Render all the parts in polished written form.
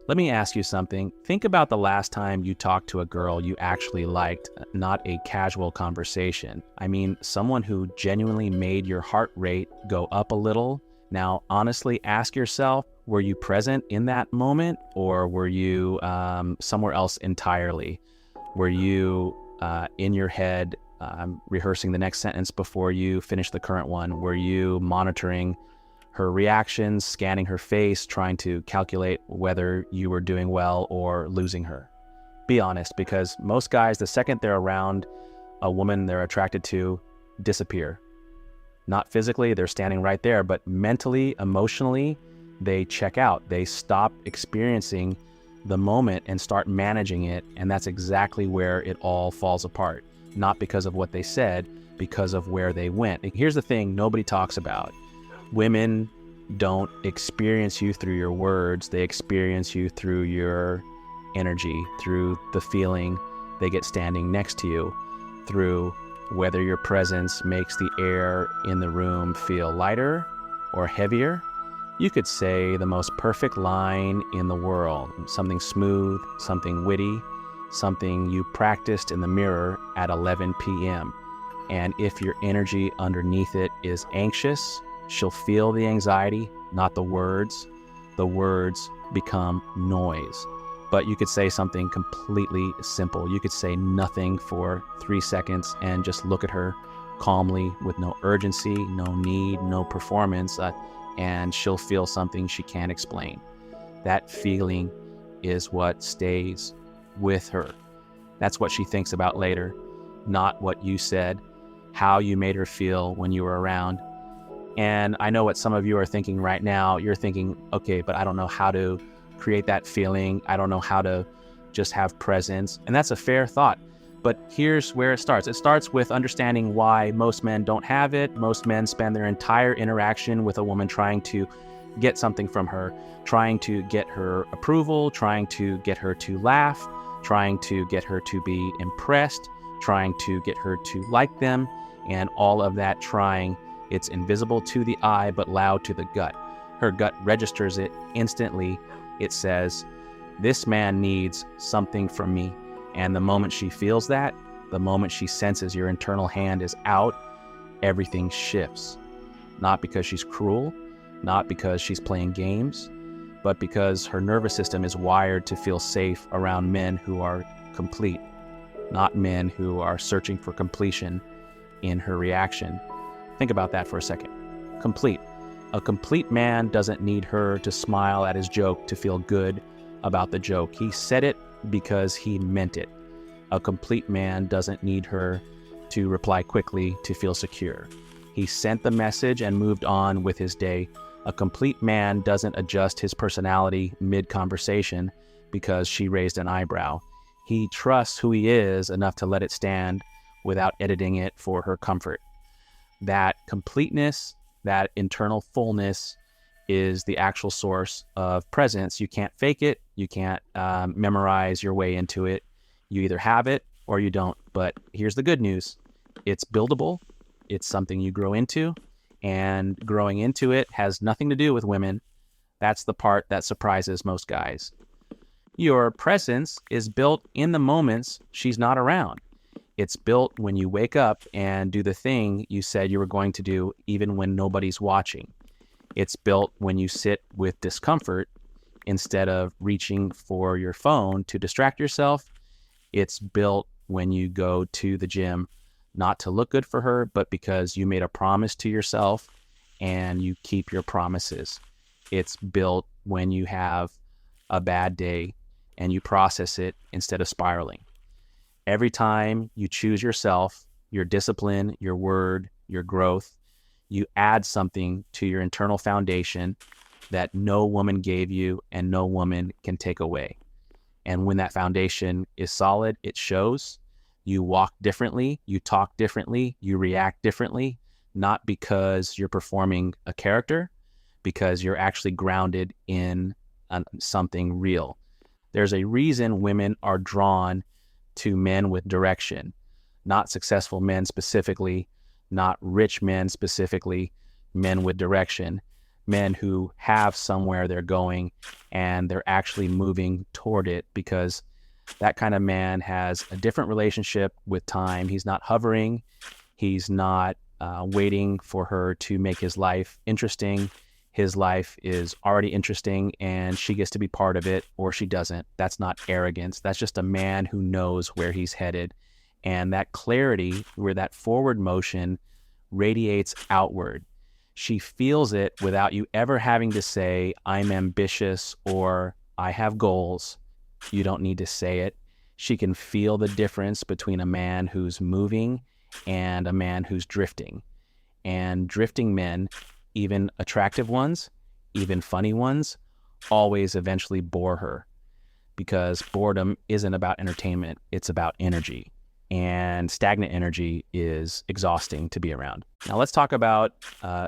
Let me ask you something. Think about the last time you talked to a girl you actually liked, not a casual conversation. I mean, someone who genuinely made your heart rate go up a little. Now, honestly, ask yourself, were you present in that moment, or were you somewhere else entirely? Were you in your head rehearsing the next sentence before you finish the current one? Were you monitoring her reactions, scanning her face, trying to calculate whether you were doing well or losing her? Be honest, because most guys, the second they're around a woman they're attracted to, disappear. Not physically, they're standing right there, but mentally, emotionally, they check out. They stop experiencing the moment and start managing it, and that's exactly where it all falls apart. Not because of what they said, because of where they went. Here's the thing nobody talks about. Women don't experience you through your words, they experience you through your energy, through the feeling they get standing next to you, through whether your presence makes the air in the room feel lighter or heavier. You could say the most perfect line in the world, something smooth, something witty, something you practiced in the mirror at 11 p.m. And if your energy underneath it is anxious, she'll feel the anxiety, not the words. The words become noise. But you could say something completely simple. You could say nothing for 3 seconds and just look at her calmly with no urgency, no need, no performance, and she'll feel something she can't explain. That feeling is what stays with her. That's what she thinks about later, not what you said, how you made her feel when you were around. And I know what some of you are thinking right now. You're thinking, okay, but I don't know how to create that feeling. I don't know how to just have presence. And that's a fair thought. But here's where it starts. It starts with understanding why most men don't have it. Most men spend their entire interaction with a woman trying to get something from her, trying to get her approval, trying to get her to laugh, trying to get her to be impressed, trying to get her to like them, and all of that trying. It's invisible to the eye, but loud to the gut. Her gut registers it instantly. It says, this man needs something from me. And the moment she feels that, the moment she senses your internal hand is out, everything shifts. Not because she's cruel, not because she's playing games, but because her nervous system is wired to feel safe around men who are complete, not men who are searching for completion in her reaction. Think about that for a second. Complete. A complete man doesn't need her to smile at his joke to feel good about the joke. He said it because he meant it. A complete man doesn't need her to reply quickly to feel secure. He sent the message and moved on with his day. A complete man doesn't adjust his personality mid-conversation because she raised an eyebrow. He trusts who he is enough to let it stand without editing it for her comfort. That completeness, that internal fullness is the actual source of presence. You can't fake it. You can't memorize your way into it. You either have it or you don't. But here's the good news. It's buildable. It's something you grow into. And growing into it has nothing to do with women. That's the part that surprises most guys. Your presence is built in the moments she's not around. It's built when you wake up and do the thing you said you were going to do even when nobody's watching. It's built when you sit with discomfort instead of reaching for your phone to distract yourself. It's built when you go to the gym, not to look good for her, but because you made a promise to yourself and you keep your promises. It's built when you have a bad day and you process it instead of spiraling. Every time you choose yourself, your discipline, your word, your growth, you add something to your internal foundation that no woman gave you and no woman can take away. And when that foundation is solid, it shows. You walk differently, you talk differently, you react differently, not because you're performing a character, because you're actually grounded in something real. There's a reason women are drawn to men with direction, not successful men specifically, not rich men specifically, men with direction. men who have somewhere they're going and they're actually moving toward it, because that kind of man has a different relationship with time. He's not hovering. He's not waiting for her to make his life interesting. His life is already interesting and she gets to be part of it, or she doesn't. That's not arrogance. That's just a man who knows where he's headed. And that clarity, where that forward motion radiates outward. She feels it without you ever having to say, I'm ambitious or I have goals. You don't need to say it. She can feel the difference between a man who's moving and a man who's drifting. And drifting men, even attractive ones, even funny ones, always eventually bore her, because boredom isn't about entertainment, it's about energy. And stagnant energy is exhausting to be around. Now let's talk about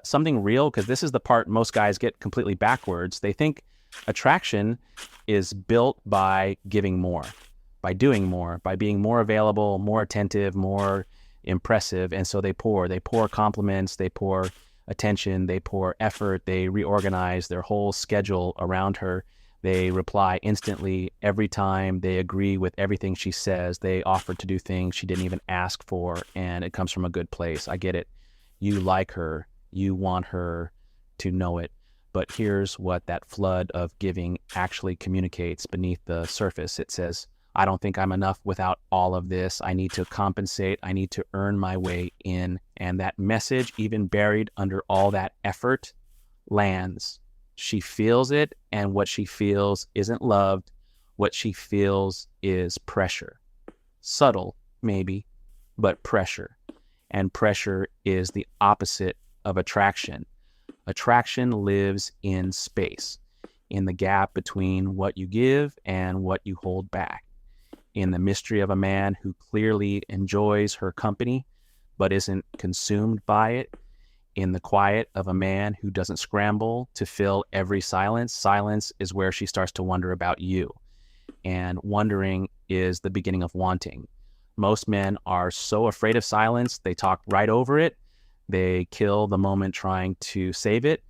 something real, because this is the part most guys get completely backwards. They think attraction is built by giving more, by doing more, by being more available, more attentive, more impressive. And so they pour compliments, they pour attention, they pour effort, they reorganize their whole schedule around her. They reply instantly every time. They agree with everything she says. They offer to do things she didn't even ask for, and it comes from a good place. I get it. You like her. You want her to know it. But here's what that flood of giving actually communicates beneath the surface. It says, I don't think I'm enough without all of this. I need to compensate. I need to earn my way in. And that message, even buried under all that effort, lands. She feels it, and what she feels isn't loved. What she feels is pressure. Subtle, maybe, but pressure. And pressure is the opposite of attraction. Attraction lives in space, in the gap between what you give and what you hold back, in the mystery of a man who clearly enjoys her company but isn't consumed by it, in the quiet of a man who doesn't scramble to fill every silence. Silence is where she starts to wonder about you. And wondering is the beginning of wanting. Most men are so afraid of silence, they talk right over it. They kill the moment trying to save it.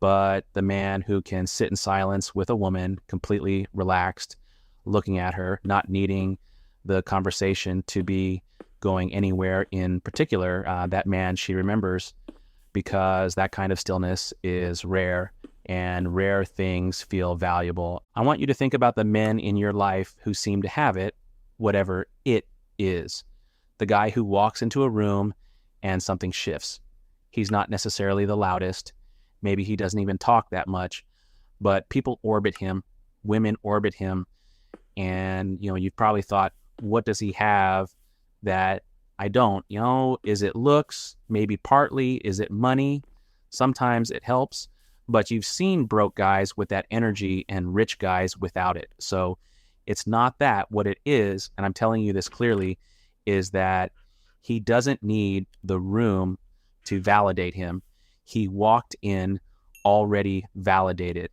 But the man who can sit in silence with a woman, completely relaxed, looking at her, not needing the conversation to be going anywhere in particular, that man she remembers, because that kind of stillness is rare, and rare things feel valuable. I want you to think about the men in your life who seem to have it, whatever it is. The guy who walks into a room and something shifts. He's not necessarily the loudest. Maybe he doesn't even talk that much, but people orbit him, women orbit him, and you've probably thought, what does he have that I don't? Is it looks? Maybe partly. Is it money? Sometimes it helps, but you've seen broke guys with that energy and rich guys without it. So it's not that. What it is, and I'm telling you this clearly, is that he doesn't need the room to validate him. He walked in already validated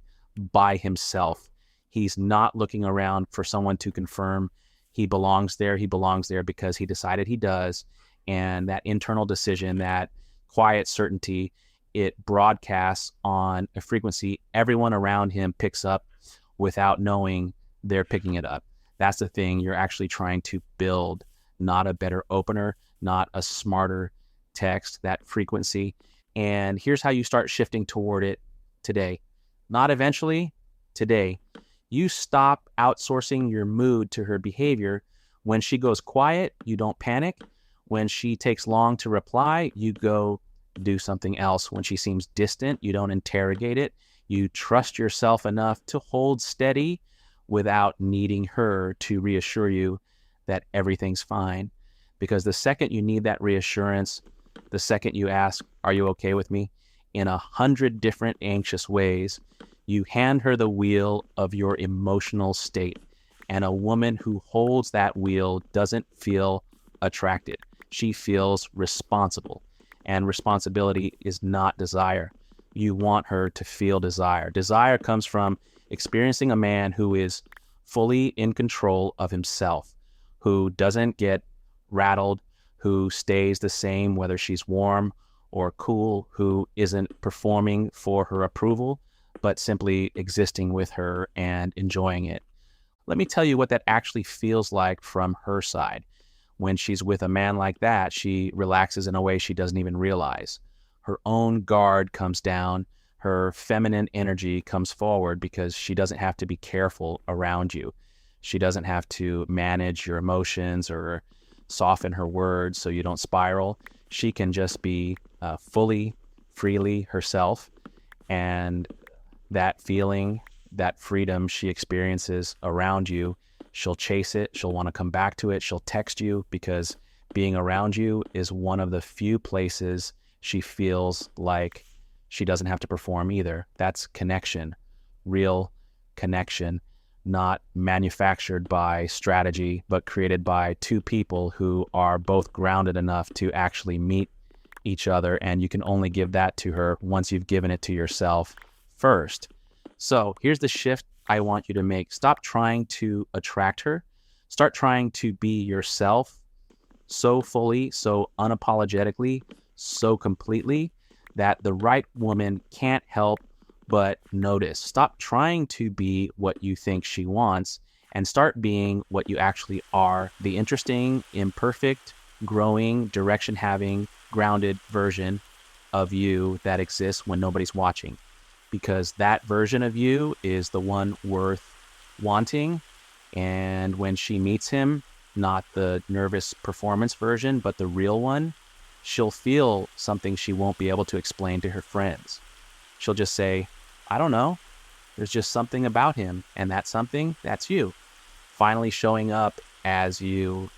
by himself. He's not looking around for someone to confirm he belongs there. He belongs there because he decided he does. And that internal decision, that quiet certainty, it broadcasts on a frequency everyone around him picks up without knowing they're picking it up. That's the thing you're actually trying to build, not a better opener, not a smarter text, that frequency. And here's how you start shifting toward it today. Not eventually, today. You stop outsourcing your mood to her behavior. When she goes quiet, you don't panic. When she takes long to reply, you go do something else. When she seems distant, you don't interrogate it. You trust yourself enough to hold steady without needing her to reassure you that everything's fine. Because the second you need that reassurance, the second you ask, are you okay with me? In 100 different anxious ways, you hand her the wheel of your emotional state. And a woman who holds that wheel doesn't feel attracted. She feels responsible. And responsibility is not desire. You want her to feel desire. Desire comes from experiencing a man who is fully in control of himself, who doesn't get rattled, who stays the same whether she's warm or cool who isn't performing for her approval, but simply existing with her and enjoying it. Let me tell you what that actually feels like from her side. When she's with a man like that, she relaxes in a way she doesn't even realize. Her own guard comes down, her feminine energy comes forward because she doesn't have to be careful around you. She doesn't have to manage your emotions or soften her words so you don't spiral. She can just be fully, freely herself. And that feeling, that freedom she experiences around you, she'll chase it. She'll want to come back to it. She'll text you because being around you is one of the few places she feels like she doesn't have to perform either. That's connection, real connection, not manufactured by strategy, but created by two people who are both grounded enough to actually meet each other. And you can only give that to her once you've given it to yourself first. So here's the shift I want you to make. Stop trying to attract her. Start trying to be yourself so fully, so unapologetically, so completely that the right woman can't help but notice. Stop trying to be what you think she wants and start being what you actually are, the interesting, imperfect, growing, direction-having, grounded version of you that exists when nobody's watching. Because that version of you is the one worth wanting. And when she meets him, not the nervous performance version, but the real one, she'll feel something she won't be able to explain to her friends. She'll just say, I don't know. There's just something about him. And that something, that's you. Finally showing up as you